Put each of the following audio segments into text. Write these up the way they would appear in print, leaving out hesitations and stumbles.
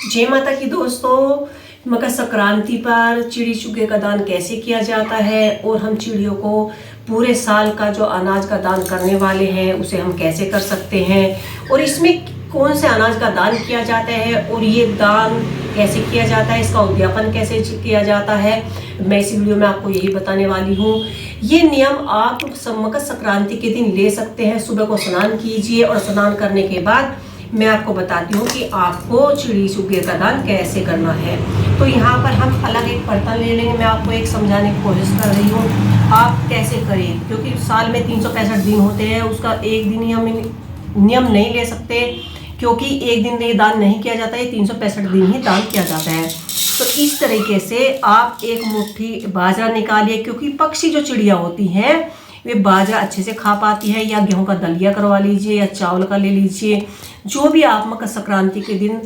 जय माता की दोस्तों, मकर संक्रांति पर चिड़ी चुगे का दान कैसे किया जाता है और हम चिड़ियों को पूरे साल का जो अनाज का दान करने वाले हैं उसे हम कैसे कर सकते हैं और इसमें कौन से अनाज का दान किया जाता है और ये दान कैसे किया जाता है, इसका उद्यापन कैसे किया जाता है, मैं इस वीडियो में आपको यही बताने वाली हूँ। ये नियम आप मकर संक्रांति के दिन ले सकते हैं। सुबह को स्नान कीजिए और स्नान करने के बाद मैं आपको बताती हूँ कि आपको चिड़ी चुगे का दान कैसे करना है। तो यहाँ पर हम अलग एक बर्तन ले लेंगे। मैं आपको एक समझाने की कोशिश कर रही हूँ आप कैसे करें, क्योंकि साल में 365 दिन होते हैं, उसका एक दिन ही हम नियम नहीं ले सकते, क्योंकि एक दिन ये दान नहीं किया जाता है, 365 दिन ही दान किया जाता है। तो इस तरीके से आप एक मुट्ठी बाजरा निकालिए, क्योंकि पक्षी जो चिड़िया होती हैं वे बाजरा अच्छे से खा पाती है, या गेहूं का दलिया करवा लीजिए या चावल का ले लीजिए। जो भी आप मकर संक्रांति के दिन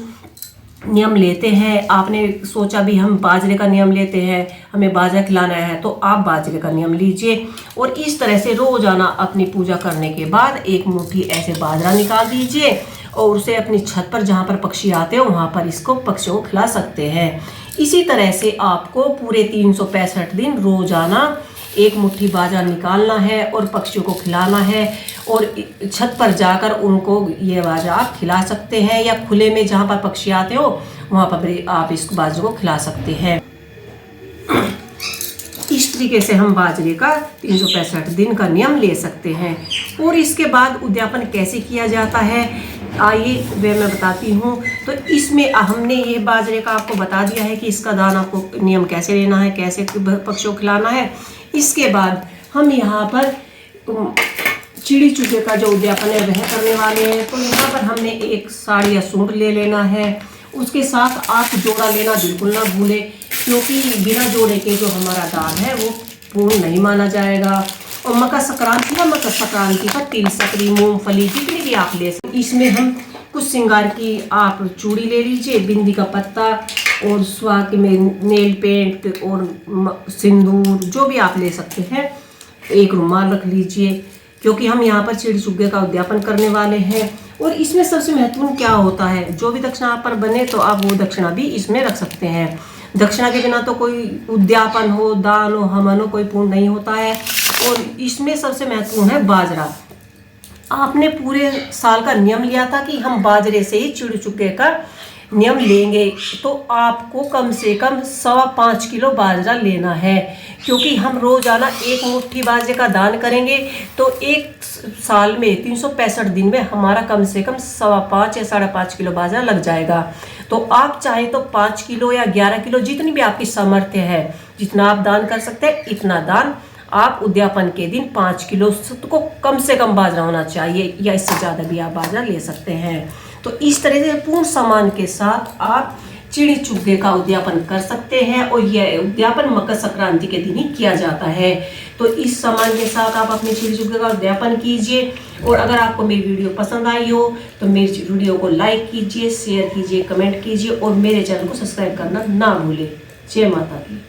नियम लेते हैं, आपने सोचा भी हम बाजरे का नियम लेते हैं, हमें बाजरा खिलाना है, तो आप बाजरे का नियम लीजिए और इस तरह से रोजाना अपनी पूजा करने के बाद एक मुट्ठी ऐसे बाजरा निकाल दीजिए और उसे अपनी छत पर जहाँ पर पक्षी आते हैं वहाँ पर इसको पक्षियों को खिला सकते हैं। इसी तरह से आपको पूरे 365 दिन रोजाना एक मुट्ठी बाजरा निकालना है और पक्षियों को खिलाना है और छत पर जाकर उनको ये बाजरा आप खिला सकते हैं, या खुले में जहाँ पर पक्षी आते हो वहाँ पर आप इस बाजरे को खिला सकते हैं। इस तरीके से हम बाजरे का 365 दिन का नियम ले सकते हैं। और इसके बाद उद्यापन कैसे किया जाता है आइए वे मैं बताती हूँ। तो इसमें हमने ये बाजरे का आपको बता दिया है कि इसका दाना आपको नियम कैसे लेना है, कैसे पक्षियों को खिलाना है। इसके बाद हम यहाँ पर चिड़ी चुगे का जो उद्यापन है वह करने वाले हैं। तो यहाँ पर हमने एक साड़ी या सूट ले लेना है, उसके साथ आप जोड़ा लेना बिल्कुल ना भूले, क्योंकि बिना जोड़े के जो हमारा दान है वो पूर्ण नहीं माना जाएगा। और मकर संक्रांति का तिल, सकरी, मूंगफली जितनी भी आप ले सकते। इसमें हम कुछ श्रृंगार की आप चूड़ी ले लीजिए, बिंदी का पत्ता और सुहाग में नेल पेंट और सिंदूर जो भी आप ले सकते हैं। एक रुमाल रख लीजिए, क्योंकि हम यहाँ पर चिड़ी चुगे का उद्यापन करने वाले हैं। और इसमें सबसे महत्वपूर्ण क्या होता है, जो भी दक्षिणा आप पर बने तो आप वो दक्षिणा भी इसमें रख सकते हैं। दक्षिणा के बिना तो कोई उद्यापन हो, दान हो, हवन हो, कोई पूर्ण नहीं होता है। और इसमें सबसे महत्वपूर्ण है बाजरा। आपने पूरे साल का नियम लिया था कि हम बाजरे से ही चिड़ी चुगे का नियम लेंगे, तो आपको कम से कम 5.25 किलो बाजरा लेना है, क्योंकि हम रोजाना एक मुट्ठी बाजरे का दान करेंगे तो एक साल में 365 दिन में हमारा कम से कम 5.25 या 5.5 किलो बाजरा लग जाएगा। तो आप चाहे तो 5 किलो या 11 किलो जितनी भी आपकी सामर्थ्य है, जितना आप दान कर सकते हैं इतना दान आप उद्यापन के दिन 5 किलो को कम से कम बाजरा होना चाहिए, या इससे ज़्यादा भी आप बाजरा ले सकते हैं। तो इस तरह से पूर्ण सामान के साथ आप चिड़ी चुगे का उद्यापन कर सकते हैं और यह उद्यापन मकर संक्रांति के दिन ही किया जाता है। तो इस सामान के साथ आप अपने चिड़ी चुगे का उद्यापन कीजिए। और अगर आपको मेरी वीडियो पसंद आई हो तो मेरी वीडियो को लाइक कीजिए, शेयर कीजिए, कमेंट कीजिए और मेरे चैनल को सब्सक्राइब करना ना भूलें। जय माता की।